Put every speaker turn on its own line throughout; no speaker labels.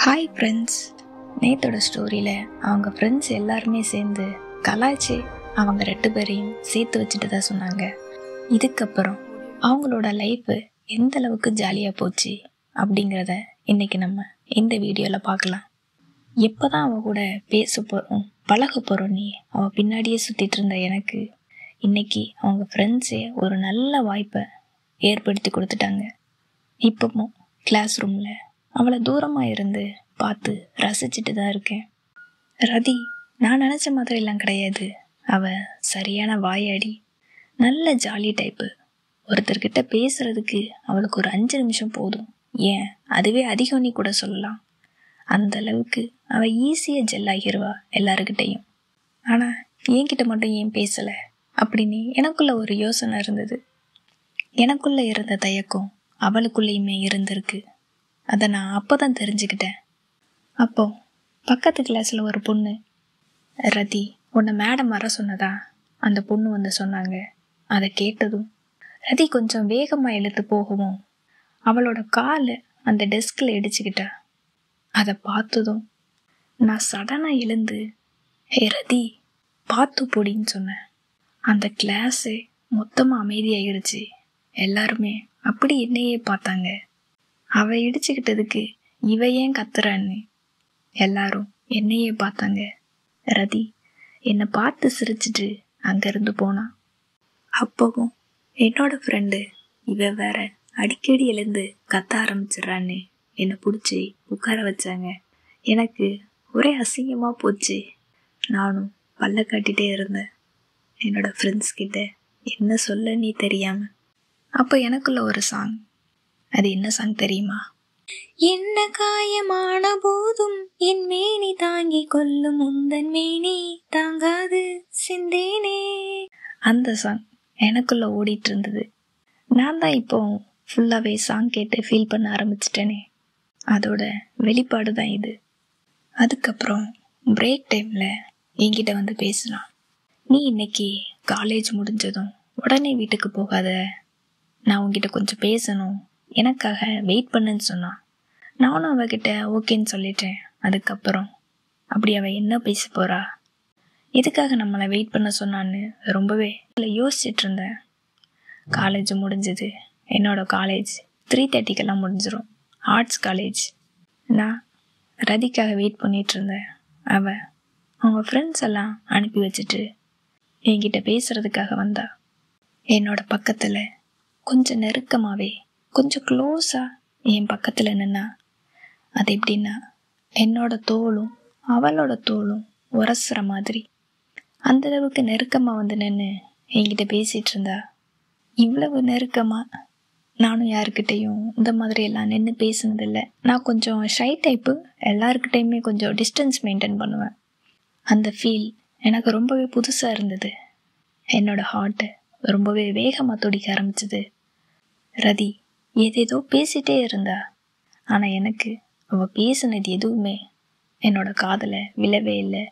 Hi friends. நேத்தோட ஸ்டோரியில் அவங்க friends எல்லாருமே சேர்ந்து கலாய்ச்சி அவங்க 2 பேரையும் சேர்த்து வச்சுட்டு தான் சொன்னாங்க. இதுக்கப்புறம் அவங்களோட லைஃபு எந்த அளவுக்கு ஜாலியாக போச்சு அப்படிங்கிறத இன்றைக்கி நம்ம இந்த வீடியோவில் பார்க்கலாம். எப்போ தான் அவள் கூட பேச போகிறோம் பழக போகிறோன்னே அவள் பின்னாடியே சுற்றிட்டு இருந்த எனக்கு இன்றைக்கி அவங்க ஃப்ரெண்ட்ஸே ஒரு நல்ல வாய்ப்பை ஏற்படுத்தி கொடுத்துட்டாங்க. இப்போவும் கிளாஸ் ரூமில் அவளை தூரமாக இருந்து பார்த்து ரசிச்சுட்டு தான் இருக்கேன். ரதி நான் நினச்ச மாதிரிலாம் கிடையாது. அவள் சரியான வாயாடி, நல்ல ஜாலி டைப்பு. ஒருத்தர்கிட்ட பேசுகிறதுக்கு அவளுக்கு ஒரு 5 நிமிஷம் போதும், ஏன் அதுவே அதிகம்னு கூட சொல்லலாம். அந்த அளவுக்கு அவள் ஈஸியாக ஜெல்லாகிடுவா எல்லாருக்கிட்டையும். ஆனால் என்கிட்ட மட்டும் ஏன் பேசலை அப்படின்னு எனக்குள்ள ஒரு யோசனை இருந்தது. எனக்குள்ளே இருந்த தயக்கம் அவளுக்குள்ளேயுமே இருந்திருக்கு. அதை நான் அப்போ தான் தெரிஞ்சுக்கிட்டேன். அப்போ பக்கத்து கிளாஸில் ஒரு பொண்ணு, ரதி உன்னை மேடம் வர சொன்னதா அந்த பொண்ணு வந்து சொன்னாங்க. அதை கேட்டதும் ரதி கொஞ்சம் வேகமாக இழுத்து போகவும் அவளோட காலை அந்த டெஸ்கில் இடிச்சுக்கிட்டா. அதை பார்த்ததும் நான் சடனாக எழுந்து ஹே ரதி பார்த்து போடின்னு சொன்னேன். அந்த கிளாஸே மொத்தமாக அமைதியாகிடுச்சு. எல்லாருமே அப்படி என்னையே பார்த்தாங்க. அவ இடிச்சுக்கிட்டதுக்கு இவ ஏன் கத்துறான்னு எல்லாரும் என்னையே பார்த்தாங்க. ரதி என்னை பார்த்து சிரிச்சிட்டு அங்கேருந்து போனான். அப்பவும் என்னோட ஃப்ரெண்டு இவ வேற அடிக்கடி எழுந்து கத்த ஆரம்பிச்சிட்றான்னு என்னை பிடிச்சி உட்கார வச்சாங்க. எனக்கு ஒரே அசிங்கமாக போச்சு. நானும் பல்ல காட்டிகிட்டே இருந்தேன் என்னோட ஃப்ரெண்ட்ஸ் கிட்ட என்ன சொல்லன்னு தெரியாமல். அப்போ எனக்குள்ள ஒரு சாங். அது என்ன சாங் தெரியுமா? என்ன காயமான போதும் என் மேனி தாங்கி கொள்ளும் உந்தன் மேனி தாங்காது சிந்தேனே. அந்த சாங் எனக்குள்ள ஓடிட்டு இருந்தது. நான் தான் இப்போ ஃபுல்லாகவே சாங் கேட்டு ஃபீல் பண்ண ஆரம்பிச்சிட்டேனே. அதோட வெளிப்பாடு தான் இது. அதுக்கப்புறம் பிரேக் டைமில் என்கிட்ட வந்து பேசினான். நீ இன்னைக்கு காலேஜ் முடிஞ்சதும் உடனே வீட்டுக்கு போகாத, நான் உங்ககிட்ட கொஞ்சம் பேசணும், எனக்காக வெயிட் பண்ணுன்னு சொன்னான். நானும் அவகிட்ட ஓகேன்னு சொல்லிட்டேன். அதுக்கப்புறம் அப்படி அவள் என்ன பேச போகிறா, எதுக்காக நம்மளை வெயிட் பண்ண சொன்னான்னு ரொம்பவே யோசிச்சுட்டு இருந்தேன். காலேஜ் முடிஞ்சது. என்னோட காலேஜ் 3:30 முடிஞ்சிடும். Arts college. நான் ரதிக்காக வெயிட் பண்ணிகிட்டு இருந்தேன். அவள் அவங்க ஃப்ரெண்ட்ஸ் எல்லாம் அனுப்பி வச்சுட்டு என்கிட்ட பேசுகிறதுக்காக வந்தா. என்னோட பக்கத்தில் கொஞ்சம் நெருக்கமாகவே கொஞ்சம் க்ளோஸாக என் பக்கத்தில் நின்னா. அது எப்படின்னா என்னோட தோளும் அவளோட தோளும் உரசுற மாதிரி அந்தளவுக்கு நெருக்கமாக வந்து நின்று என்கிட்ட பேசிகிட்டு இருந்தா. இவ்வளவு நெருக்கமாக நானும் யாருக்கிட்டேயும் இந்த மாதிரி எல்லாம் நின்று பேசுனதில்லை. நான் கொஞ்சம் ஷை டைப்பு. எல்லாருக்கிட்டையுமே கொஞ்சம் டிஸ்டன்ஸ் மெயின்டைன் பண்ணுவேன். அந்த ஃபீல் எனக்கு ரொம்பவே புதுசாக இருந்தது. என்னோட ஹார்ட்டு ரொம்பவே வேகமாக துடிக்க ஆரம்பிச்சது. ரதி ஏதேதோ பேசிகிட்டே இருந்தா. ஆனால் எனக்கு அவள் பேசினது எதுவுமே என்னோட காதில் விழவே இல்லை.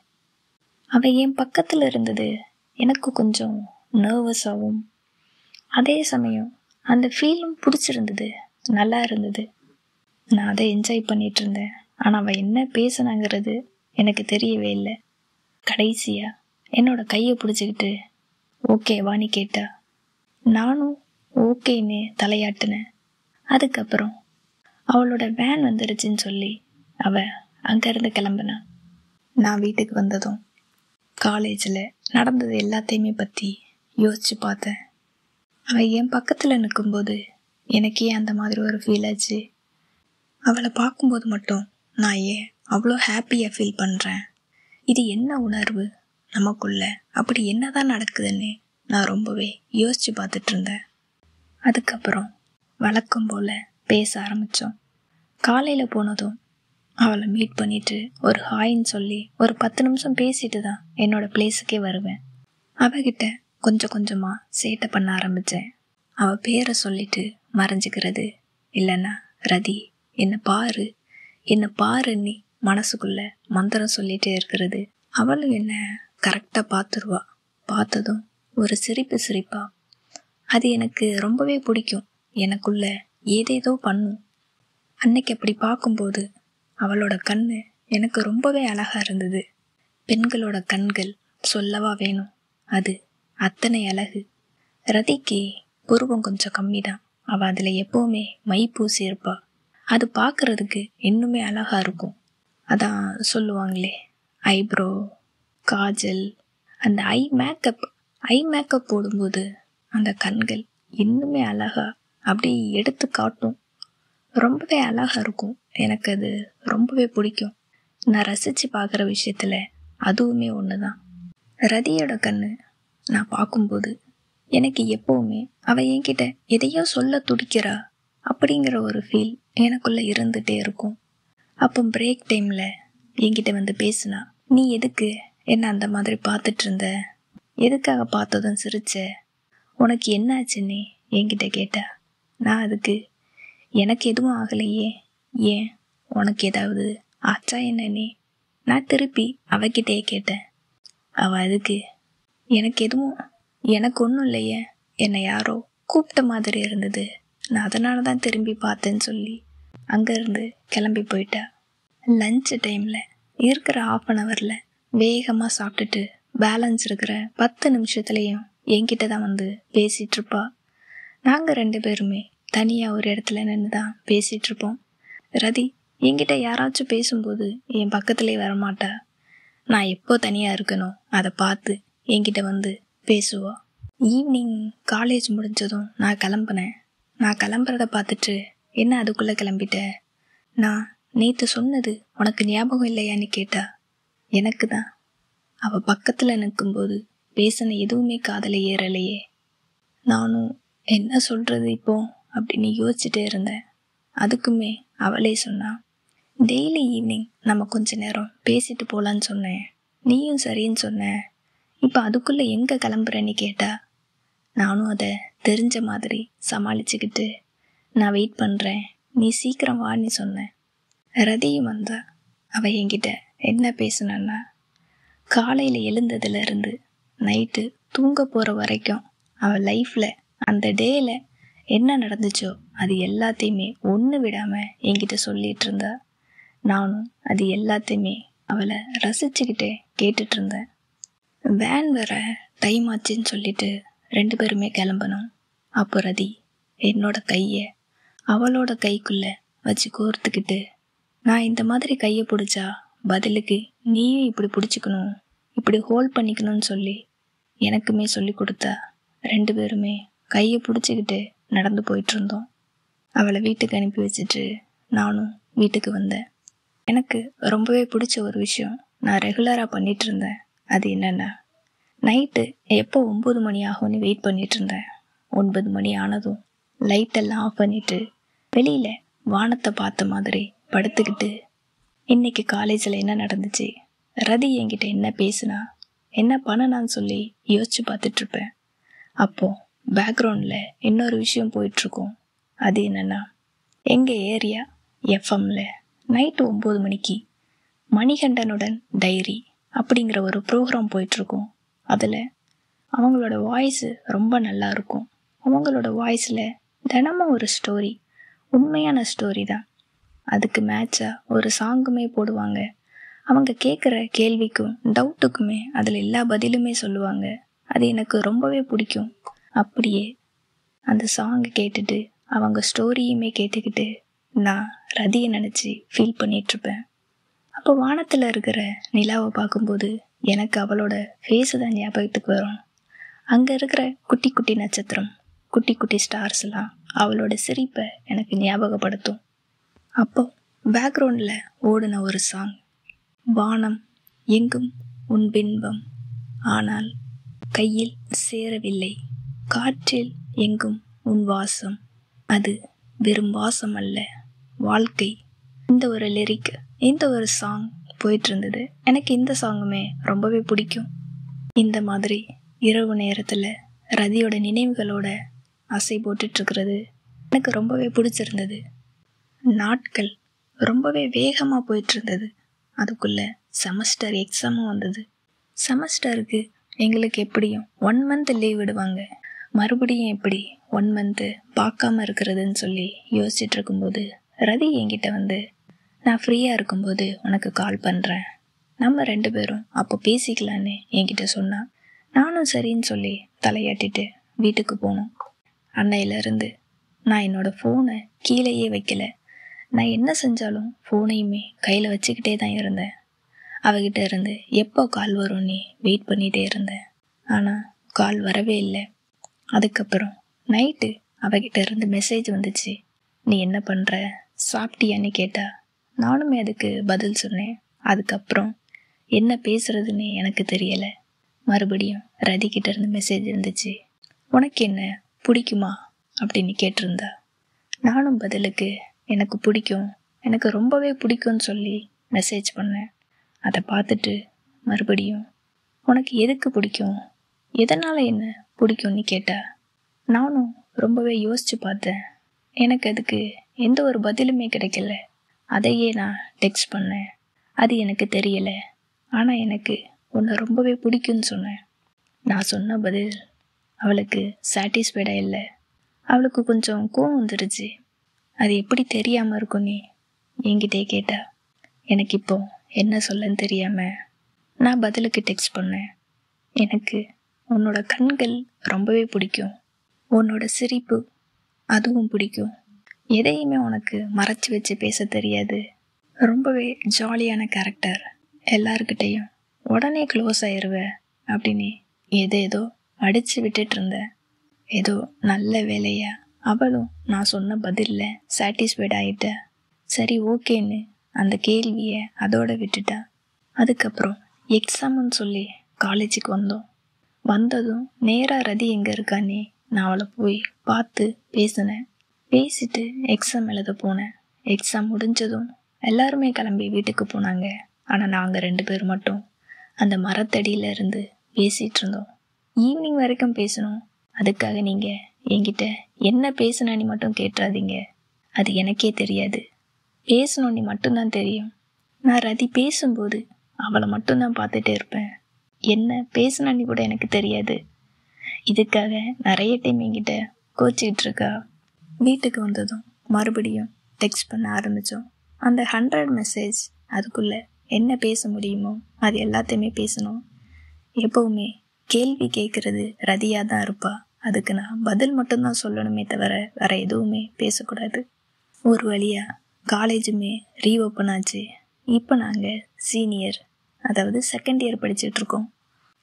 அவள் என் பக்கத்தில் இருந்தது எனக்கு கொஞ்சம் நர்வஸாகவும் அதே சமயம் அந்த ஃபீலும் பிடிச்சிருந்தது, நல்லா இருந்தது. நான் அதை என்ஜாய் பண்ணிகிட்டு இருந்தேன். ஆனால் அவள் என்ன பேசினாங்கிறது எனக்கு தெரியவே இல்லை. கடைசியாக என்னோட கையை பிடிச்சிக்கிட்டு ஓகேவான்னு கேட்டா. நானும் ஓகேன்னு தலையாட்டினேன். அதுக்கப்புறம் அவளோட வேன் வந்துடுச்சுன்னு சொல்லி அவள் அங்கேருந்து கிளம்புனான். நான் வீட்டுக்கு வந்ததும் காலேஜில் நடந்தது எல்லாத்தையுமே பற்றி யோசித்து பார்த்தேன். அவள் என் பக்கத்தில் நிற்கும்போது எனக்கு ஏன் அந்த மாதிரி ஒரு ஃபீல் ஆச்சு? அவளை பார்க்கும்போது மட்டும் நான் ஏன் அவ்வளோ ஹாப்பியாக ஃபீல் பண்ணுறேன்? இது என்ன உணர்வு நமக்குள்ள? அப்படி என்ன தான் நடக்குதுன்னு நான் ரொம்பவே யோசித்து பார்த்துட்டு இருந்தேன். அதுக்கப்புறம் வழக்கம் போல் பேச ஆரம்பித்தோம். காலையில் போனதும் அவளை மீட் பண்ணிவிட்டு ஒரு ஹாய்ன்னு சொல்லி ஒரு 10 நிமிஷம் பேசிட்டு தான் என்னோடய பிளேஸுக்கே வருவேன். அவகிட்ட கொஞ்சம் கொஞ்சமாக சேட்டை பண்ண ஆரம்பித்தேன். அவள் பேரை சொல்லிட்டு மறைஞ்சிக்கிறது, இல்லைன்னா ரதி என்னை பாரு என்னை பாருன்னு மனசுக்குள்ளே மந்திரம் சொல்லிகிட்டே இருக்கிறது. அவளும் என்னை கரெக்டாக பார்த்துருவா. பார்த்ததும் ஒரு சிரிப்பா. அது எனக்கு ரொம்பவே பிடிக்கும். எனக்குள்ள ஏதேதோ பண்ணும். அன்னைக்கு அப்படி பார்க்கும்போது அவளோட கண்ணு எனக்கு ரொம்பவே அழகா இருந்தது. பெண்களோட கண்கள் சொல்லவா வேணும், அது அத்தனை அழகு. ரதிக்கு புருவம் கொஞ்சம் கம்மி தான். அவள் அதில் எப்போவுமே மை பூசி இருப்பா. அது பார்க்கறதுக்கு இன்னுமே அழகா இருக்கும். அதான் சொல்லுவாங்களே, ஐப்ரோ, காஜல், அந்த ஐ மேக்கப் போடும்போது அந்த கண்கள் இன்னுமே அழகா அப்படி எடுத்து காட்டும். ரொம்பவே அழகா இருக்கும். எனக்கு அது ரொம்பவே பிடிக்கும். நான் ரசித்து பார்க்குற விஷயத்தில் அதுவுமே ஒன்று தான். ரதியோட கண்ணு நான் பார்க்கும்போது எனக்கு எப்போவுமே அவள் என்கிட்ட எதையோ சொல்ல துடிக்கிறா அப்படிங்கிற ஒரு ஃபீல் எனக்குள்ளே இருந்துகிட்டே இருக்கும். அப்போ பிரேக் டைமில் என்கிட்ட வந்து பேசுனா, நீ எதுக்கு என்ன அந்த மாதிரி பார்த்துட்டு இருந்த, எதுக்காக பார்த்ததும் சிரிச்ச, உனக்கு என்ன ஆச்சுன்னு என்கிட்ட கேட்டா. நான் அதுக்கு, எனக்கு எதுவும் ஆகலையே, ஏன் உனக்கு ஏதாவது ஆச்சா என்னன்னே நான் திருப்பி அவகிட்டே கேட்டேன். அவள் அதுக்கு, எனக்கு ஒன்றும் இல்லையே, என்னை யாரோ கூப்பிட்ட மாதிரி இருந்தது, நான் அதனால தான் திரும்பி பார்த்தேன்னு சொல்லி அங்கேருந்து கிளம்பி போயிட்டா. லஞ்சு டைமில் இருக்கிற 1/2 ஹவரில் வேகமாக சாப்பிட்டுட்டு பேலன்ஸ் இருக்கிற 10 நிமிஷத்துலேயும் என்கிட்ட தான் வந்து பேசிகிட்ருப்பா. நாங்கள் 2 பேருமே தனியாக ஒரு இடத்துல நின்று தான் பேசிகிட்ருப்போம். ரதி என்கிட்ட யாராச்சும் பேசும்போது என் பக்கத்துலேயே வரமாட்டா. நான் எப்போ தனியாக இருக்கணும் அதை பார்த்து என்கிட்ட வந்து பேசுவா. ஈவினிங் காலேஜ் முடிஞ்சதும் நான் கிளம்புனேன். நான் கிளம்புறத பார்த்துட்டு, என்ன அதுக்குள்ளே கிளம்பிட்ட, நான் நேற்று சொன்னது உனக்கு ஞாபகம் இல்லையான்னு கேட்டா. எனக்கு தான் அவள் பக்கத்தில் நிற்கும்போது பேசின எதுவுமே காதில் ஏறலையே. நானும் என்ன சொல்கிறது இப்போ அப்படின்னு யோசிச்சுட்டே இருந்தேன். அதுக்குமே அவளே சொன்னா, டெய்லி ஈவினிங் நம்ம கொஞ்ச நேரம் பேசிட்டு போகலான்னு சொன்னேன், நீயும் சரின்னு சொன்ன, இப்போ அதுக்குள்ளே எங்கே கிளம்புறேன்னு கேட்டா. நானும் அதை தெரிஞ்ச மாதிரி சமாளிச்சுக்கிட்டு, நான் வெயிட் பண்ணுறேன், நீ சீக்கிரம் வான்னு சொன்னேன். ரதியும் வந்தா. அவள் என்கிட்ட என்ன பேசுனான்னா, காலையில் எழுந்ததுலேருந்து நைட்டு தூங்க போகிற வரைக்கும் அவள் லைஃப்பில் அந்த டேயில் என்ன நடந்துச்சோ அது எல்லாத்தையுமே ஒன்று விடாமல் என்கிட்ட சொல்லிகிட்டு இருந்தா. நானும் அது எல்லாத்தையுமே அவளை ரசிச்சுக்கிட்டே கேட்டுட்டு இருந்தேன். வேன் வர டைம் ஆச்சுன்னு சொல்லிட்டு 2 பேருமே கிளம்பணும். அப்போ ரதி என்னோட கையை அவளோட கைக்குள்ளே வச்சு கோர்த்துக்கிட்டு, நான் இந்த மாதிரி கையை பிடிச்சா பதிலுக்கு நீயும் இப்படி பிடிச்சிக்கணும், இப்படி ஹோல்ட் பண்ணிக்கணும்னு சொல்லி எனக்குமே சொல்லி கொடுத்தா. 2 பேருமே கையை பிடிச்சிக்கிட்டு நடந்து போயிட்டுருந்தோம். அவளை வீட்டுக்கு அனுப்பி வச்சுட்டு நானும் வீட்டுக்கு வந்தேன். எனக்கு ரொம்பவே பிடிச்ச ஒரு விஷயம் நான் ரெகுலராக பண்ணிகிட்டு இருந்தேன். அது என்னென்னா, நைட்டு எப்போ 9 மணி ஆகும்னு வெயிட் பண்ணிகிட்டு இருந்தேன். 9 மணி ஆனதும் லைட்டெல்லாம் ஆஃப் பண்ணிவிட்டு வெளியில் வானத்தை பார்த்த மாதிரி படுத்துக்கிட்டு, இன்றைக்கி காலேஜில் என்ன நடந்துச்சு, ரதி என்கிட்ட என்ன பேசுனா, என்ன பண்ணனான்னு சொல்லி யோசிச்சு பார்த்துட்ருப்பேன். அப்போது பேக்ரவுண்டில் இன்னொரு விஷயம் போயிட்டுருக்கோம். அது என்னென்னா, எங்கள் ஏரியா எஃப்எம்மில் நைட்டு 9 மணிக்கு மணிகண்டனுடன் டைரி அப்படிங்கிற ஒரு ப்ரோக்ராம் போயிட்டுருக்கோம். அதில் அவங்களோட வாய்ஸு ரொம்ப நல்லா இருக்கும். அவங்களோட வாய்ஸில் தினமும் ஒரு ஸ்டோரி, உண்மையான ஸ்டோரி தான். அதுக்கு மேட்சாக ஒரு சாங்குமே போடுவாங்க. அவங்க கேட்குற கேள்விக்கும் டவுட்டுக்குமே அதில் எல்லா பதிலுமே சொல்லுவாங்க. அது எனக்கு ரொம்பவே பிடிக்கும். அப்படியே அந்த சாங்கை கேட்டுட்டு அவங்க ஸ்டோரியுமே கேட்டுக்கிட்டு நான் ரதியை நினச்சி ஃபீல் பண்ணிகிட்ருப்பேன். அப்போ வானத்தில் இருக்கிற நிலாவை பார்க்கும்போது எனக்கு அவளோட ஃபேஸு தான் ஞாபகத்துக்கு வரும். அங்கே இருக்கிற குட்டி குட்டி நட்சத்திரம், குட்டி குட்டி ஸ்டார்ஸ்லாம் அவளோட சிரிப்பை எனக்கு ஞாபகப்படுத்தும். அப்போ பேக்ரவுண்டில் ஓடின ஒரு சாங், வானம் எங்கும் உன் பின்பம், ஆனால் கையில் சேரவில்லை, காற்றில் எங்கும் உன் வாசம், அது வெறும் வாசம் அல்ல வாழ்க்கை. இந்த ஒரு லிரிக், இந்த ஒரு சாங் போயிட்டு இருந்தது. எனக்கு இந்த சாங்குமே ரொம்பவே பிடிக்கும். இந்த மாதிரி இரவு நேரத்தில் ரதியோட நினைவுகளோட அசை போட்டுட்ருக்கிறது எனக்கு ரொம்பவே பிடிச்சிருந்தது. நாட்கள் ரொம்பவே வேகமாக போயிட்டுருந்தது. அதுக்குள்ளே செமஸ்டர் எக்ஸாமும் வந்தது. செமஸ்டருக்கு எங்களுக்கு எப்படியும் 1 மந்த் லீவ் விடுவாங்க. மறுபடியும் எப்படி 1 மந்த்து பார்க்காம இருக்கிறதுன்னு சொல்லி யோசிச்சுட்டு இருக்கும்போது ரதி என்கிட்ட வந்து, நான் ஃப்ரீயாக இருக்கும்போது உனக்கு கால் பண்ணுறேன், நம்ம 2 பேரும் அப்போ பேசிக்கலான்னு என்கிட்ட சொன்னா. நானும் சரின்னு சொல்லி தலையாட்டிட்டு வீட்டுக்கு போனோம். அன்னையிலேருந்து நான் என்னோடய ஃபோனை கீழேயே வைக்கல. நான் என்ன செஞ்சாலும் ஃபோனையுமே கையில் வச்சுக்கிட்டே தான் இருந்தேன். அவகிட்ட இருந்து எப்போ கால் வரும்னு வெயிட் பண்ணிகிட்டே இருந்தேன். ஆனால் கால் வரவே இல்லை. அதுக்கப்புறம் நைட்டு அவகிட்ட இருந்து மெசேஜ் வந்துச்சு. நீ என்ன பண்ணுற, சாப்பிட்டியான்னு கேட்டா. நானுமே அதுக்கு பதில் சொன்னேன். அதுக்கப்புறம் என்ன பேசுறதுன்னு எனக்கு தெரியலை. மறுபடியும் ரதிக்கிட்ட இருந்து மெசேஜ் இருந்துச்சு. உனக்கு என்ன பிடிக்குமா அப்படின்னு கேட்டிருந்தா. நானும் பதிலுக்கு எனக்கு பிடிக்கும், எனக்கு ரொம்பவே பிடிக்கும்னு சொல்லி மெசேஜ் பண்ணேன். அதை பார்த்துட்டு மறுபடியும் உனக்கு எதுக்கு பிடிக்கும், எதனால் என்ன பிடிக்கும்னு கேட்டா. நானும் ரொம்பவே யோசித்து பார்த்தேன். எனக்கு அதுக்கு எந்த ஒரு பதிலுமே கிடைக்கல. அதையே நான் டெக்ஸ்ட் பண்ணேன். அது எனக்கு தெரியலை, ஆனால் எனக்கு உன்னை ரொம்பவே பிடிக்கும்னு சொன்னேன். நான் சொன்ன பதில் அவளுக்கு சாட்டிஸ்ஃபைடாக இல்லை. அவளுக்கு கொஞ்சம் கோவம் வந்துடுச்சு. அது எப்படி தெரியாமல் இருக்கும்னு என்கிட்டே கேட்டா. எனக்கு இப்போ என்ன சொல்லன்னு தெரியாமல் நான் பதிலுக்கு டெக்ஸ்ட் பண்ணேன். எனக்கு உன்னோட கண்கள் ரொம்பவே பிடிக்கும், உன்னோட சிரிப்பு அதுவும் பிடிக்கும். எதையுமே உனக்கு மறைச்சி வச்சு பேச தெரியாது. ரொம்பவே ஜாலியான கேரக்டர், எல்லாருக்கிட்டையும் உடனே க்ளோஸ் ஆயிடுவ அப்படின்னு ஏதேதோ அடித்து விட்டுட்டு இருந்தேன். ஏதோ நல்ல வேலையா அவளும் நான் சொன்ன பதிலில் சாட்டிஸ்ஃபைட் ஆகிட்ட. சரி ஓகேன்னு அந்த கேள்வியை அதோட விட்டுட்டா. அதுக்கப்புறம் எக்ஸாம்னு சொல்லி காலேஜுக்கு வந்ததும் நேராக ரதி எங்கே இருக்கானே நான் அவளை போய் பார்த்து பேசினேன். பேசிட்டு எக்ஸாம் எழுத போனேன். எக்ஸாம் முடிஞ்சதும் எல்லாருமே கிளம்பி வீட்டுக்கு போனாங்க. ஆனால் நாங்கள் 2 பேர் மட்டும் அந்த மரத்தடியில் இருந்து பேசிகிட்டு இருந்தோம். ஈவினிங் வரைக்கும் பேசணும். அதுக்காக நீங்கள் என்கிட்ட என்ன பேசினான்னு மட்டும் கேட்டுறாதீங்க. அது எனக்கே தெரியாது. பேசணுன்னு மட்டும்தான் தெரியும். நான் ரதி பேசும்போது அவளை மட்டும்தான் பார்த்துட்டே இருப்பேன். என்ன பேசினான்னு கூட எனக்கு தெரியாது. இதுக்காக நிறைய டைம் என்கிட்ட கோச்சிக்கிட்டு இருக்கா. வீட்டுக்கு வந்ததும் மறுபடியும் டெக்ஸ்ட் பண்ண ஆரம்பித்தோம். அந்த 100 மெசேஜ் அதுக்குள்ளே என்ன பேச முடியுமோ அது எல்லாத்தையுமே பேசணும். எப்போவுமே கேள்வி கேட்குறது ரதியாக தான் இருப்பா. அதுக்கு நான் பதில் மட்டும்தான் சொல்லணுமே தவிர வேறு எதுவுமே பேசக்கூடாது. ஒரு வழியாக காலேஜுமே ரீஓப்பன் ஆச்சு. இப்போ நாங்கள் சீனியர், அதாவது செகண்ட் இயர் படிச்சுட்ருக்கோம்.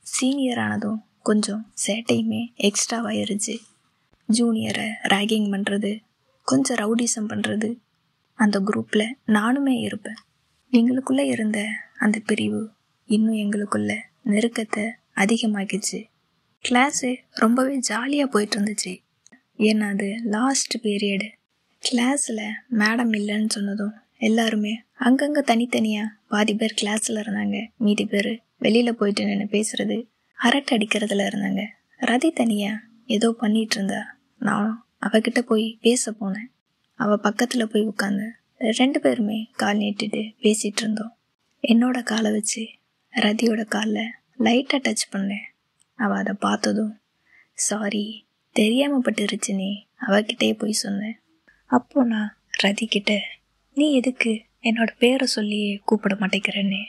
சீனியர் ஆனதும் கொஞ்சம் சேட்டையுமே எக்ஸ்ட்ராவாயிருச்சு. ஜூனியரை ரேகிங் பண்ணுறது, கொஞ்சம் ரவுடிசம் பண்ணுறது. அந்த குரூப்பில் நானுமே இருப்பேன். எங்களுக்குள்ளே இருந்த அந்த பிரிவு இன்னும் எங்களுக்குள்ள நெருக்கத்தை அதிகமாக்கிச்சு. கிளாஸு ரொம்பவே ஜாலியாக போயிட்டு இருந்துச்சு. ஏன்னா அது லாஸ்ட் பீரியடு. கிளாஸில் மேடம் இல்லைன்னு சொன்னதும் எல்லாருமே அங்கங்கே தனித்தனியாக பாதி பேர் கிளாஸில் இருந்தாங்க, மீதி பேர் வெளியில் போயிட்டு நின்று பேசுகிறது, அரட்டை அடிக்கிறதுல இருந்தாங்க. ரதி தனியாக ஏதோ பண்ணிகிட்டு இருந்தா. நானும் அவகிட்ட போய் பேச போனேன். அவள் பக்கத்தில் போய் உட்காந்து 2 பேருமே கால் நீட்டிட்டு பேசிகிட்டு இருந்தோம். என்னோட காலை வச்சு ரதியோட காலில் லைட்டாக டச் பண்ணேன். அவள் அதை பார்த்ததும் சாரி தெரியாமல் பட்டுருச்சுன்னு அவகிட்டே போய் சொன்னேன். அப்போது நான் ரதிக்கிட்ட நீ எதுக்கு என்னோட பேரை சொல்லி கூப்பிட மாட்டேங்கிறேன்னு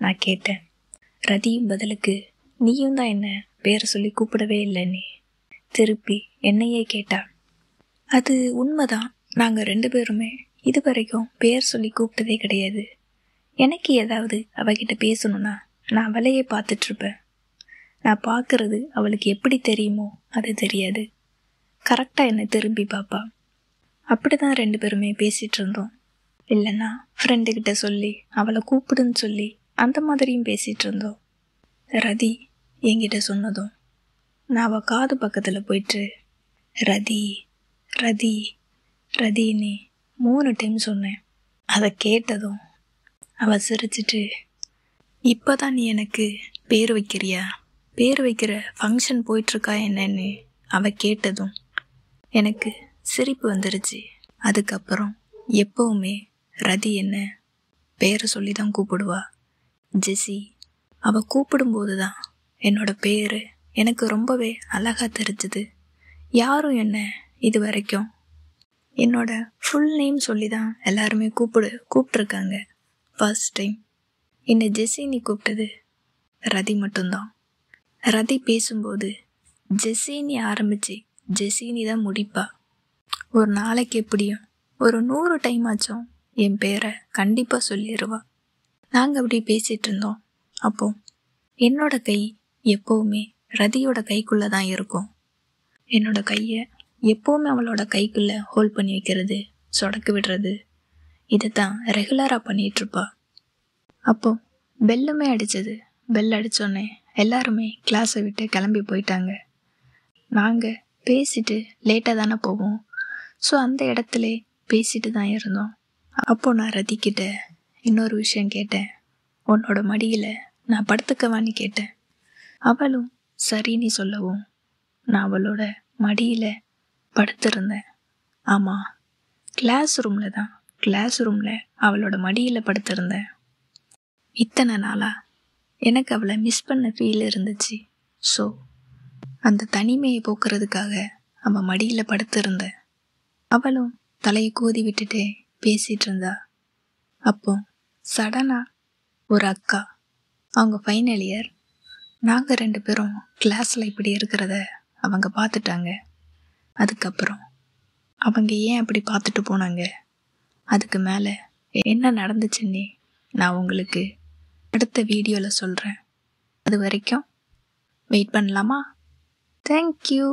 நான் கேட்டேன். ரதியும் பதிலுக்கு நீயும் தான் என்ன பேரை சொல்லி கூப்பிடவே இல்லைன்னு திருப்பி என்னையே கேட்டா. அது உண்மைதான், நாங்கள் 2 பேருமே இது வரைக்கும் பேர் சொல்லி கூப்பிட்டதே கிடையாது. எனக்கு ஏதாவது அவகிட்ட பேசணுன்னா நான் அவளையே பார்த்துட்ருப்பேன். நான் பார்க்குறது அவளுக்கு எப்படி தெரியுமோ அது தெரியாது. கரெக்டாக என்னை திரும்பி பார்ப்பா. அப்படி தான் 2 பேருமே பேசிகிட்டு இருந்தோம். இல்லைன்னா ஃப்ரெண்டுக்கிட்ட சொல்லி அவளை கூப்பிடுன்னு சொல்லி அந்த மாதிரியும் பேசிகிட்டு இருந்தோம். ரதி என்கிட்ட சொன்னதும் நான் அவள் காது பக்கத்தில் போயிட்டு ரதி ரதி ரதின்னு 3 டைம் சொன்னேன். அதை கேட்டதும் அவள் சிரிச்சிட்டு இப்போ தான் நீ எனக்கு பேர் வைக்கிறியா, பேர் வைக்கிற ஃபங்க்ஷன் போயிட்டுருக்கா என்னன்னு அவள் கேட்டதும் எனக்கு சிரிப்பு வந்துருச்சு. அதுக்கப்புறம் எப்போவுமே ரதி என்ன பேரை சொல்லி தான் கூப்பிடுவா. ஜெஸி. அவள் கூப்பிடும்போது தான் என்னோட பேர் எனக்கு ரொம்பவே அழகாக தெரிஞ்சுது. யாரும் என்ன இது வரைக்கும் என்னோட ஃபுல் நேம் சொல்லி தான் எல்லாருமே கூப்பிட்ருக்காங்க. ஃபர்ஸ்ட் டைம் என்னை ஜெஸ்ஸினி கூப்பிட்டது ரதி மட்டும்தான். ரதி பேசும்போது ஜெஸ்ஸினி ஆரம்பித்து ஜெஸ்ஸினி தான் முடிப்பா. ஒரு நாளைக்கு எப்படியும் ஒரு 100 டைம் ஆச்சும் என் பேரை கண்டிப்பாக சொல்லிடுவா. நாங்கள் அப்படி பேசிகிட்டு இருந்தோம். அப்போ என்னோட கை எப்போவுமே ரதியோட கைக்குள்ளே தான் இருக்கும். என்னோட கையை எப்போவுமே அவளோட கைக்குள்ளே ஹோல்ட் பண்ணி வைக்கிறது, சொடக்கு விடுறது, இதை தான் ரெகுலராக பண்ணிகிட்ருப்பா. அப்போ பெல்லுமே அடித்தது. பெல் அடித்தோடனே எல்லாருமே கிளாஸை விட்டு கிளம்பி போயிட்டாங்க. நாங்கள் பேசிட்டு லேட்டாக தானே போவோம். ஸோ அந்த இடத்துல பேசிட்டு தான் இருந்தோம். அப்போது நான் ரதிக்கிட்ட இன்னொரு விஷயம் கேட்டேன். உன்னோட மடியில் நான் படுத்துக்கவான்னு கேட்டேன். அவளும் சரின்னு சொல்லவும் நான் அவளோட மடியில் படுத்திருந்தேன். ஆமாம், கிளாஸ் ரூமில் அவளோட மடியில் படுத்திருந்தேன். இத்தனை நாளாக எனக்கு அவளை மிஸ் பண்ண ஃபீல் இருந்துச்சு. ஸோ அந்த தனிமையை போக்குறதுக்காக அவன் மடியில் படுத்திருந்தேன். அவளும் தலையை கூதி விட்டுட்டே பேசிகிட்டு இருந்தா. அப்போ சடனாக ஒரு அக்கா, அவங்க ஃபைனல் இயர், நாங்கள் 2 பேரும் கிளாஸில் இப்படி இருக்கிறத அவங்க பார்த்துட்டாங்க. அதுக்கப்புறம் அவங்க ஏன் அப்படி பார்த்துட்டு போனாங்க, அதுக்கு மேலே என்ன நடந்துச்சுன்னே நான் உங்களுக்கு அடுத்த வீடியோவில் சொல்கிறேன். அது வரைக்கும் வெயிட் பண்ணலாமா? தேங்க்யூ.